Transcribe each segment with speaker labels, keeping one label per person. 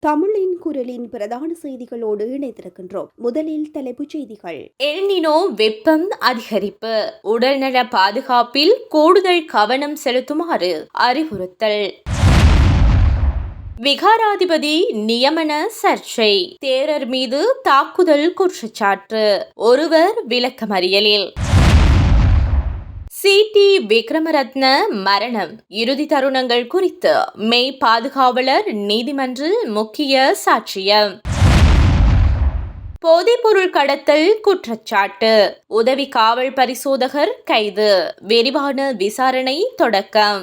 Speaker 1: தமிழின் குரலின் பிரதான செய்திகளோடு இணைந்திருக்கின்றோம். முதலில் தலைப்புச் செய்திகள்.
Speaker 2: எல்னினோ வெப்பம் அதிகரிப்பு, உடல்நல பாதுகாப்பில் கூடுதல் கவனம் செலுத்துமாறு அறிவுறுத்தல். விகாராதிபதி நியமன சர்ச்சை, தேரர் மீது தாக்குதல் குற்றச்சாட்டு, ஒருவர் விளக்கமறியலில். சி.டி. விக்ரமரத்ன மரணம், இறுதி தருணங்கள் குறித்து மெய் பாதுகாவலர் நீதிமன்றில் முக்கிய சாட்சியம். போதைப்பொருள் கடத்தல் குற்றச்சாட்டு, உதவி காவல் பரிசோதகர் கைது, விரிவான விசாரணை தொடக்கம்.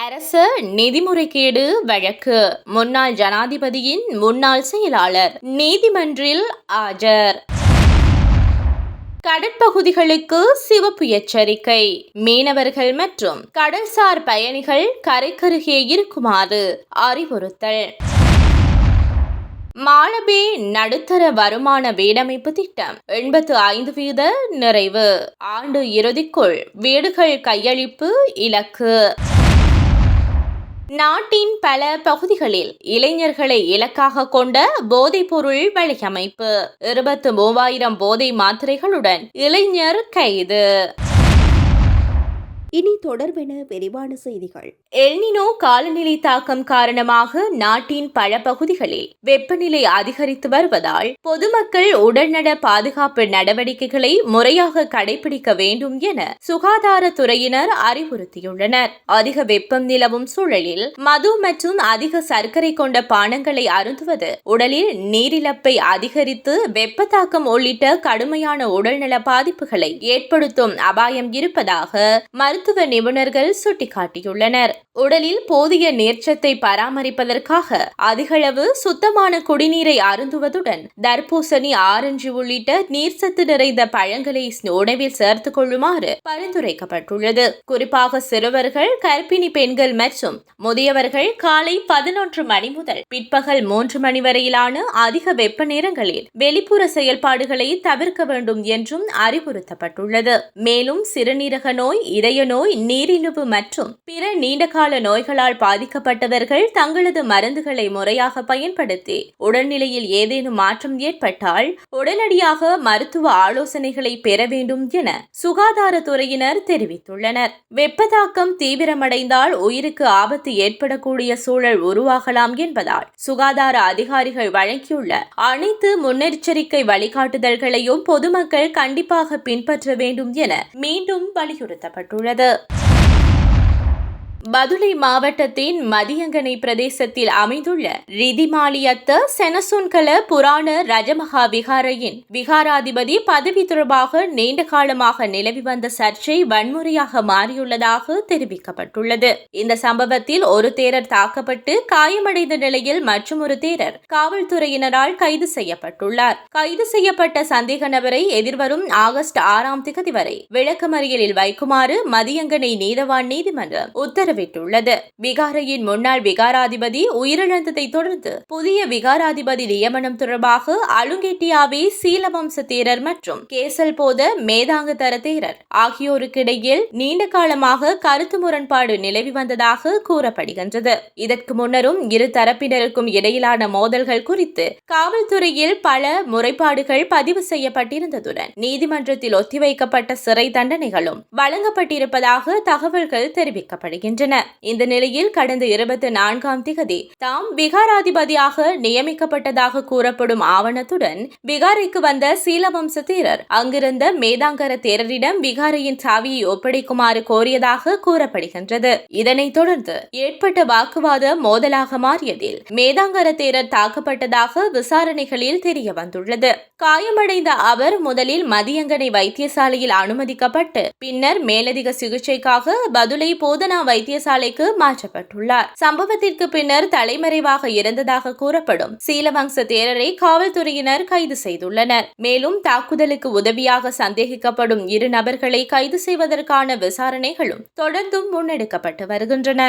Speaker 2: அரச நிதி முறைகேடு வழக்கு, முன்னாள் ஜனாதிபதியின் முன்னாள் செயலாளர் நீதிமன்றில் ஆஜர். கடற்பகுதிகளுக்கு சிவப்பு எச்சரிக்கை, மீனவர்கள் மற்றும் கடல்சார் பயணிகள் கரைக்கருகே இருக்குமாறு அறிவுறுத்தல். மாலபே நடுத்தர வருமான வீடமைப்பு திட்டம் 85% நிறைவு, ஆண்டு இறுதிக்குள் வீடுகள் கையளிப்பு இலக்கு. நாட்டின் பல பகுதிகளில் இளைஞர்களை இலக்காக கொண்ட போதைப்பொருள் வலையமைப்பு, 23,000 போதை மாத்திரைகளுடன் இளைஞர் கைது.
Speaker 1: இனி தொடர்பென விரிவான செய்திகள்.
Speaker 2: எல்னினோ காலநிலை தாக்கம் காரணமாக நாட்டின் பல பகுதிகளில் வெப்பநிலை அதிகரித்து வருவதால் பொதுமக்கள் உடல்நல பாதுகாப்பு நடவடிக்கைகளை முறையாக கடைபிடிக்க வேண்டும் என சுகாதாரத்துறையினர் அறிவுறுத்தியுள்ளனர். அதிக வெப்பம் நிலவும் சூழலில் மது மற்றும் அதிக சர்க்கரை கொண்ட பானங்களை அருந்துவது உடலில் நீரிழப்பை அதிகரித்து வெப்ப தாக்கம் உள்ளிட்ட கடுமையான உடல்நல பாதிப்புகளை ஏற்படுத்தும் அபாயம் இருப்பதாக மருத்துவ நிபுணர்கள் சுட்டிக்காட்டியுள்ளனர். உடலில் போதிய நீர்ச்சத்தை பராமரிப்பதற்காக அதிகளவு சுத்தமான குடிநீரை அருந்துவதுடன் தர்பூசணி, ஆரஞ்சு உள்ளிட்ட நீர்ச்சத்து நிறைந்த பழங்களை உணவில் சேர்த்துக் கொள்ளுமாறு பரிந்துரைக்கப்பட்டுள்ளது. குறிப்பாக சிறுவர்கள், கர்ப்பிணி பெண்கள் மற்றும் முதியவர்கள் காலை 11 மணி முதல் பிற்பகல் 3 மணி வரையிலான அதிக வெப்ப நேரங்களில் வெளிப்புற செயல்பாடுகளை தவிர்க்க வேண்டும் என்றும் அறிவுறுத்தப்பட்டுள்ளது. மேலும் சிறுநீரக நோய், இதய நோய், நீரிழிவு மற்றும் பிற நீண்டகால நோய்களால் பாதிக்கப்பட்டவர்கள் தங்களது மருந்துகளை முறையாக பயன்படுத்தி உடல்நிலையில் ஏதேனும் மாற்றம் ஏற்பட்டால் உடனடியாக மருத்துவ ஆலோசனைகளை பெற வேண்டும் என சுகாதாரத்துறையினர் தெரிவித்துள்ளனர். வெப்பதாக்கம் தீவிரமடைந்தால் உயிருக்கு ஆபத்து ஏற்படக்கூடிய சூழல் உருவாகலாம் என்பதால் சுகாதார அதிகாரிகள் வழங்கியுள்ள அனைத்து முன்னெச்சரிக்கை வழிகாட்டுதல்களையும் பொதுமக்கள் கண்டிப்பாக பின்பற்ற வேண்டும் என மீண்டும் வலியுறுத்தப்பட்டுள்ளது. பதுளை மாவட்டத்தின் மதியங்கனை பிரதேசத்தில் அமைந்துள்ள ரிதிமாலியத்த செனசுன்கல புராண ரஜமகா விகாரையின் விகாராதிபதி பதவி தொடர்பாக நீண்ட காலமாக நிலவி வந்த சர்ச்சை வன்முறையாக மாறியுள்ளதாக தெரிவிக்கப்பட்டுள்ளது. இந்த சம்பவத்தில் ஒரு தேரர் தாக்கப்பட்டு காயமடைந்த நிலையில் மற்றொரு தேரர் காவல்துறையினரால் கைது செய்யப்பட்டுள்ளார். கைது செய்யப்பட்ட சந்தேக நபரை எதிர்வரும் ஆகஸ்ட் 6ஆம் தேதி வரை விளக்கமறியலில் வைக்குமாறு மதியங்கனை நீதவான் நீதிமன்றம் உத்தரவிட்டுள்ளது. விகாரையின் முன்னாள் விகாராதிபதி உயிரிழந்ததை தொடர்ந்து புதிய விகாராதிபதி நியமனம் தொடர்பாக அலுங்கெட்டியாவே சீலவம்ச தேரர் மற்றும் கேசல் போத மேதாங்க தர தேரர் ஆகியோருக்கிடையில் நீண்ட காலமாக கருத்து முரண்பாடு நிலவி வந்ததாக கூறப்படுகின்றது. இதற்கு முன்னரும் இரு தரப்பினருக்கும் இடையிலான மோதல்கள் குறித்து காவல்துறையில் பல முறைப்பாடுகள் பதிவு செய்யப்பட்டிருந்ததுடன் நீதிமன்றத்தில் ஒத்திவைக்கப்பட்ட சிறை தண்டனைகளும் வழங்கப்பட்டிருப்பதாக தகவல்கள் தெரிவிக்கப்படுகின்றன. இந்த நிலையில் கடந்த 24ஆம் தேதி தாம் விகாராதிபதியாக நியமிக்கப்பட்டதாக கூறப்படும் ஆவணத்துடன் விகாரைக்கு வந்த சீலவம்ச தேரர் அங்கிருந்த மேதாங்கர தேரரிடம் விகாரையின் சாவியை ஒப்படைக்குமாறு கோரியதாக கூறப்படுகின்றது. இதனைத் தொடர்ந்து ஏற்பட்ட வாக்குவாதம் மோதலாக மாறியதில் மேதாங்கர தேரர் தாக்கப்பட்டதாக விசாரணைகளில் தெரிய வந்துள்ளது. காயமடைந்த அவர் முதலில் மதியங்கனை வைத்தியசாலையில் அனுமதிக்கப்பட்டு பின்னர் மேலதிக சிகிச்சைக்காக பதுளை போதனா வைத்தியசாலைக்கு மாற்றப்பட்டுள்ளார். சம்பவத்திற்கு பின்னர் தலைமறைவாக இருந்ததாக கூறப்படும் சீலவம்ச தேரரை காவல்துறையினர் கைது செய்துள்ளனர். மேலும் தாக்குதலுக்கு உதவியாக சந்தேகிக்கப்படும் 2 நபர்களை கைது செய்வதற்கான விசாரணைகளும் தொடர்ந்தும் முன்னெடுக்கப்பட்டு வருகின்றன.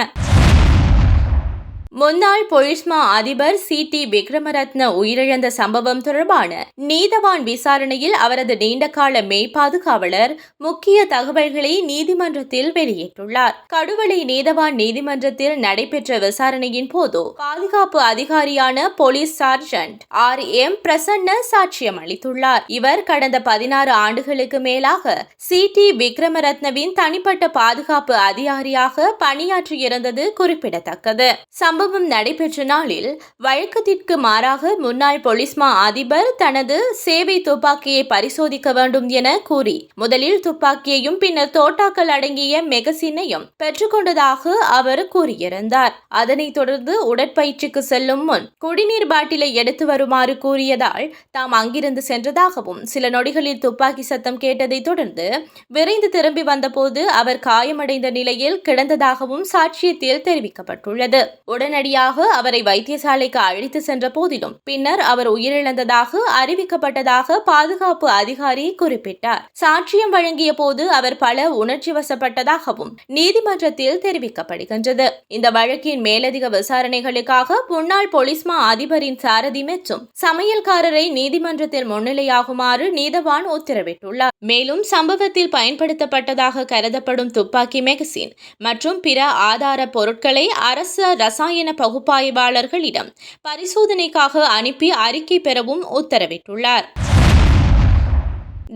Speaker 2: முன்னாள் பொலிஸ்மா அதிபர் சி.டி. விக்ரமரத்ன உயிரிழந்த சம்பவம் தொடர்பான நீதவான் விசாரணையில் அவரது நீண்டகால மெய்பாதுகாவலர் முக்கிய தகவல்களை நீதிமன்றத்தில் வெளியிட்டுள்ளார். கடுவலை நீதவான் நீதிமன்றத்தில் நடைபெற்ற விசாரணையின் போது பாதுகாப்பு அதிகாரியான போலீஸ் சார்ஜென்ட் R.M. பிரசன்ன சாட்சியம் அளித்துள்ளார். இவர் கடந்த 16 ஆண்டுகளுக்கு மேலாக சி.டி. விக்ரமரத்னவின் தனிப்பட்ட பாதுகாப்பு அதிகாரியாக பணியாற்றியிருந்தது குறிப்பிடத்தக்கது. சம்பவம் நடைபெற்ற நாளில் வழக்கத்திற்கு மாறாக முன்னாள் பொலிஸ்மா அதிபர் தனது சேவை துப்பாக்கியை பரிசோதிக்க வேண்டும் என கூறி முதலில் துப்பாக்கியையும் பின்னர் தோட்டாக்கள் அடங்கிய மெகசினையும் பெற்றுக்கொண்டதாக அவர் கூறியிருந்தார். அதனைத் தொடர்ந்து உடற்பயிற்சிக்கு செல்லும் முன் குடிநீர் பாட்டிலை எடுத்து வருமாறு கூறியதால் தாம் அங்கிருந்து சென்றதாகவும் சில நொடிகளில் துப்பாக்கி சத்தம் கேட்டதை தொடர்ந்து விரைந்து திரும்பி வந்தபோது அவர் காயமடைந்த நிலையில் கிடந்ததாகவும் சாட்சியத்தில் தெரிவிக்கப்பட்டுள்ளது. உடனடியாக அவரை வைத்தியசாலைக்கு அழைத்து சென்ற போதிலும் பின்னர் அவர் உயிரிழந்ததாக அறிவிக்கப்பட்டதாக பாதுகாப்பு அதிகாரி குறிப்பிட்டார். சாட்சியம் வழங்கிய போது அவர் பல உணர்ச்சி வசப்பட்டதாகவும் நீதிமன்றத்தில் தெரிவிக்கப்படுகின்றது. இந்த வழக்கின் மேலதிக விசாரணைகளுக்காக முன்னாள் பொலிஸ்மா அதிபரின் சாரதி மற்றும் சமையல்காரரை நீதிமன்றத்தில் முன்னிலையாகுமாறு நீதவான் உத்தரவிட்டுள்ளார். மேலும் சம்பவத்தில் பயன்படுத்தப்பட்டதாக கருதப்படும் துப்பாக்கி மெகசின் மற்றும் பிற ஆதார பொருட்களை அரசு ரசாயன பகுப்பாய்வாளர்களிடம் பரிசோதனைக்காக அனுப்பி அறிக்கை பெறவும் உத்தரவிட்டுள்ளார்.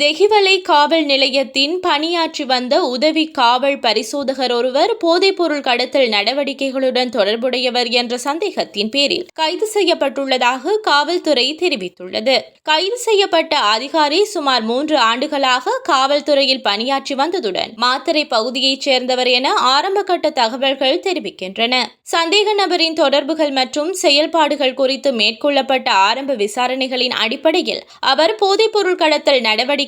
Speaker 2: தெஹிவலை காவல் நிலையத்தின் பணியாற்றி வந்த உதவி காவல் பரிசோதகர் ஒருவர் போதைப்பொருள் கடத்தல் நடவடிக்கைகளுடன் தொடர்புடையவர் என்ற சந்தேகத்தின் பேரில் கைது செய்யப்பட்டுள்ளதாக காவல்துறை தெரிவித்துள்ளது. கைது செய்யப்பட்ட அதிகாரி சுமார் 3 ஆண்டுகளாக காவல்துறையில் பணியாற்றி வந்ததுடன் மாத்தறை பகுதியைச் சேர்ந்தவர் என ஆரம்பகட்ட தகவல்கள் தெரிவிக்கின்றன. சந்தேக நபரின் தொடர்புகள் மற்றும் செயல்பாடுகள் குறித்து மேற்கொள்ளப்பட்ட ஆரம்ப விசாரணைகளின் அடிப்படையில் அவர் போதைப்பொருள் கடத்தல் நடவடிக்கைகளில்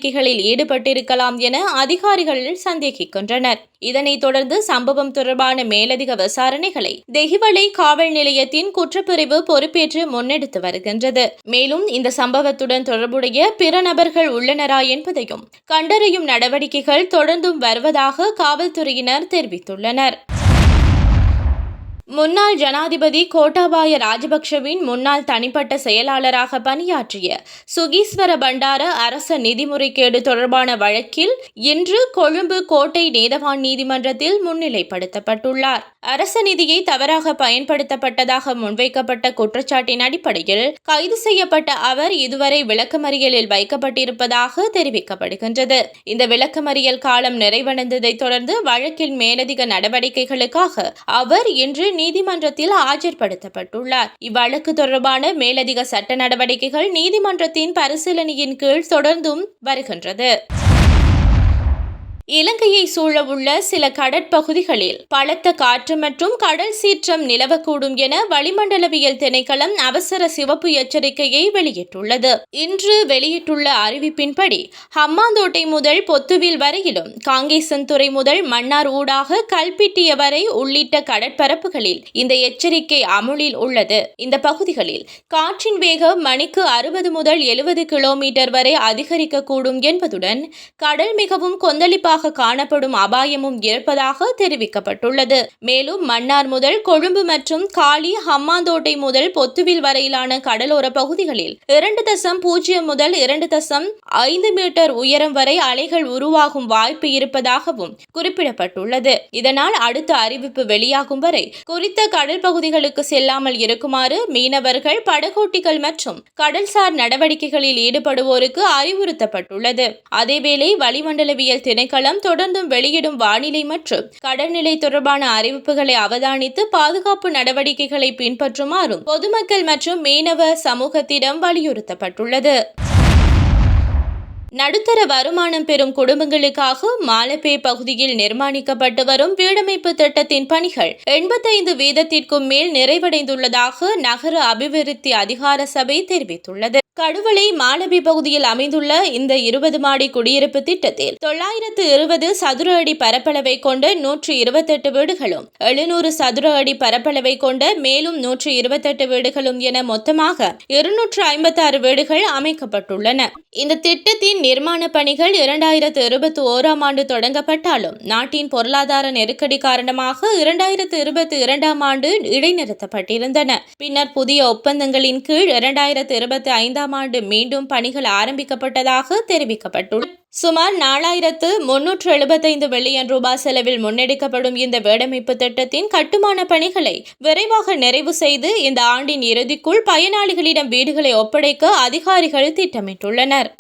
Speaker 2: ஈடுபட்டிருக்கலாம் என அதிகாரிகள் சந்தேகிக்கின்றனர். இதனைத் தொடர்ந்து சம்பவம் தொடர்பான மேலதிக விசாரணைகளை தெஹிவலை காவல் நிலையத்தின் குற்றப்பிரிவு பொறுப்பேற்று முன்னெடுத்து வருகின்றது. மேலும் இந்த சம்பவத்துடன் தொடர்புடைய பிற நபர்கள் உள்ளனரா என்பதையும் கண்டறியும் நடவடிக்கைகள் தொடர்ந்தும் வருவதாக காவல்துறையினர் தெரிவித்துள்ளனர். முன்னாள் ஜனாதிபதி கோட்டாபாய ராஜபக்ஷவின் முன்னாள் தனிப்பட்ட செயலாளராக பணியாற்றிய சுகீஸ்வர பண்டார அரச நிதி முறைகேடு தொடர்பான வழக்கில் இன்று கொழும்பு கோட்டை நீதவான் நீதிமன்றத்தில் முன்னிலைப்படுத்தப்பட்டுள்ளார். அரச நிதியை தவறாக பயன்படுத்தப்பட்டதாக முன்வைக்கப்பட்ட குற்றச்சாட்டின் அடிப்படையில் கைது செய்யப்பட்ட அவர் இதுவரை விளக்கமறியலில் வைக்கப்பட்டிருப்பதாக தெரிவிக்கப்படுகின்றது. இந்த விளக்கமறியல் காலம் நிறைவடைந்ததைத் தொடர்ந்து வழக்கில் மேலதிக நடவடிக்கைகளுக்காக அவர் இன்று நீதிமன்றத்தில் ஆஜர்படுத்தப்பட்டுள்ளார். இவ்வழக்கு தொடர்பான மேலதிக சட்ட நடவடிக்கைகள் நீதிமன்றத்தின் பரிசீலனையின் கீழ் தொடர்ந்தும் வருகின்றது. இலங்கையை சூழவுள்ள சில கடற்பகுதிகளில் பலத்த காற்று மற்றும் கடல் சீற்றம் நிலவக்கூடும் என வளிமண்டலவியல் திணைக்களம் அவசர சிவப்பு எச்சரிக்கையை வெளியிட்டுள்ளது. இன்று வெளியிட்டுள்ள அறிவிப்பின்படி ஹம்மாந்தோட்டை முதல் பொத்துவில் வரையிலும் காங்கேசன்துறை முதல் மன்னார் ஊடாக கல்பிட்டிய வரை உள்ளிட்ட கடற்பரப்புகளில் இந்த எச்சரிக்கை அமுலில் உள்ளது. இந்த பகுதிகளில் காற்றின் வேகம் மணிக்கு 60 முதல் 70 கிலோமீட்டர் வரை அதிகரிக்கக்கூடும் என்பதுடன் கடல் மிகவும் கொந்தளிப்பாக காணப்படும் அபாயமும் இருப்பதாக தெரிவிக்கப்பட்டுள்ளது. மேலும் மன்னார் முதல் கொழும்பு மற்றும் காலி ஹம்மாந்தோட்டை முதல் பொத்துவில் வரையிலான கடலோர பகுதிகளில் 2.0 முதல் 2.5 மீட்டர் உயரம் வரை அலைகள் உருவாகும் வாய்ப்பு இருப்பதாகவும் குறிப்பிடப்பட்டுள்ளது. இதனால் அடுத்த அறிவிப்பு வெளியாகும் வரை குறித்த கடல் பகுதிகளுக்கு செல்லாமல் இருக்குமாறு மீனவர்கள், படகோட்டிகள் மற்றும் கடல்சார் நடவடிக்கைகளில் ஈடுபடுவோருக்கு அறிவுறுத்தப்பட்டுள்ளது. அதேவேளை வளிமண்டலவியல் திணைக்களம் தொடர்ந்தும் வெளியிடும் வானிலை மற்றும் கடல்நிலை தொடர்பான அறிவிப்புகளை அவதானித்து பாதுகாப்பு நடவடிக்கைகளை பின்பற்றுமாறும் பொதுமக்கள் மற்றும் மீனவ சமூகத்திடம் வலியுறுத்தப்பட்டுள்ளது. நடுத்தர வருமானம் பெறும் குடும்பங்களுக்காக மாலப்பே பகுதியில் நிர்மாணிக்கப்பட்டு வரும் வீடமைப்பு திட்டத்தின் பணிகள் 85% மேல் நிறைவடைந்துள்ளதாக நகர அபிவிருத்தி அதிகார சபை தெரிவித்துள்ளது. கடுவலை மாலபே பகுதியில் அமைந்துள்ள இந்த 20 மாடி குடியிருப்பு திட்டத்தில் 920 சதுர அடி பரப்பளவை கொண்ட 128 வீடுகளும் 700 சதுர அடி பரப்பளவை கொண்ட மேலும் 128 வீடுகளும் என மொத்தமாக 256 வீடுகள் அமைக்கப்பட்டுள்ளன. இந்த திட்டத்தின் நிர்மாண பணிகள் 2021ஆம் ஆண்டு தொடங்கப்பட்டாலும் நாட்டின் பொருளாதார நெருக்கடி காரணமாக 2022ஆம் ஆண்டு இடைநிறுத்தப்பட்டிருந்தன. பின்னர் புதிய ஒப்பந்தங்களின் கீழ் 2025ஆம் ஆண்டு மீண்டும் பணிகள் ஆரம்பிக்கப்பட்டதாக தெரிவிக்கப்பட்டுள்ளது. சுமார் 4375 மில்லியன் ரூபாய் செலவில் முன்னெடுக்கப்படும் இந்த வீடமைப்பு திட்டத்தின் கட்டுமான பணிகளை விரைவாக நிறைவு செய்து இந்த ஆண்டின் இறுதிக்குள் பயனாளிகளிடம் வீடுகளை ஒப்படைக்க அதிகாரிகள் திட்டமிட்டுள்ளனர்.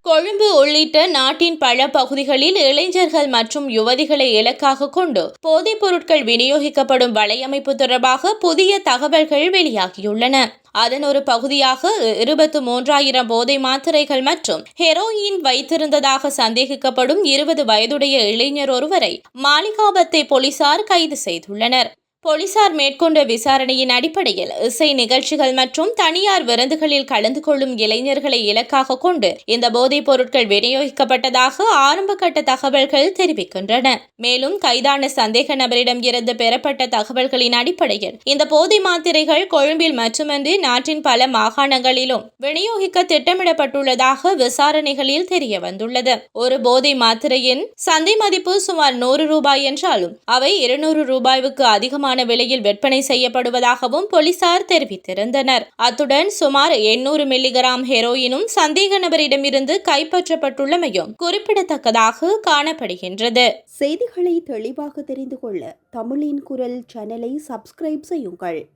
Speaker 2: கொழும்பு உள்ளிட்ட நாட்டின் பல பகுதிகளில் இளைஞர்கள் மற்றும் யுவதிகளை இலக்காக கொண்டு போதைப் பொருட்கள் விநியோகிக்கப்படும் வலையமைப்பு தொடர்பாக புதிய தகவல்கள் வெளியாகியுள்ளன. அதன் ஒரு பகுதியாக 23,000 போதை மாத்திரைகள் மற்றும் ஹெரோயின் வைத்திருந்ததாக சந்தேகிக்கப்படும் 20 வயதுடைய இளைஞர் ஒருவரை மாளிகாவத்தை போலீசார் கைது செய்துள்ளனர். போலீசார் மேற்கொண்ட விசாரணையின் அடிப்படையில் இசை நிகழ்ச்சிகள் மற்றும் தனியார் விருந்துகளில் கலந்து கொள்ளும் இளைஞர்களை இலக்காக கொண்டு இந்த போதைப் பொருட்கள் விநியோகிக்கப்பட்டதாக ஆரம்பகட்ட தகவல்கள் தெரிவிக்கின்றன. மேலும் கைதான சந்தேக நபரிடம் இருந்து பெறப்பட்ட தகவல்களின் அடிப்படையில் இந்த போதை மாத்திரைகள் கொழும்பில் மட்டுமின்றி நாட்டின் பல மாகாணங்களிலும் விநியோகிக்க திட்டமிடப்பட்டுள்ளதாக விசாரணைகளில் தெரிய வந்துள்ளது. ஒரு போதை மாத்திரையின் சந்தை மதிப்பு சுமார் 100 ரூபாய் என்றாலும் அவை 200 ரூபாய்க்கு அதிகமான விலையில் விற்பனை செய்யப்படுவதாகவும் போலீசார் தெரிவித்திருந்தனர். அத்துடன் சுமார் 800 மில்லிகிராம் ஹெரோயினும் சந்தேக நபரிடமிருந்து கைப்பற்றப்பட்டுள்ளமையும் குறிப்பிடத்தக்கதாக காணப்படுகின்றது.
Speaker 1: செய்திகளை தெளிவாக தெரிந்து கொள்ள தமிழின் குரல் சேனலை சப்ஸ்கிரைப் செய்யுங்கள்.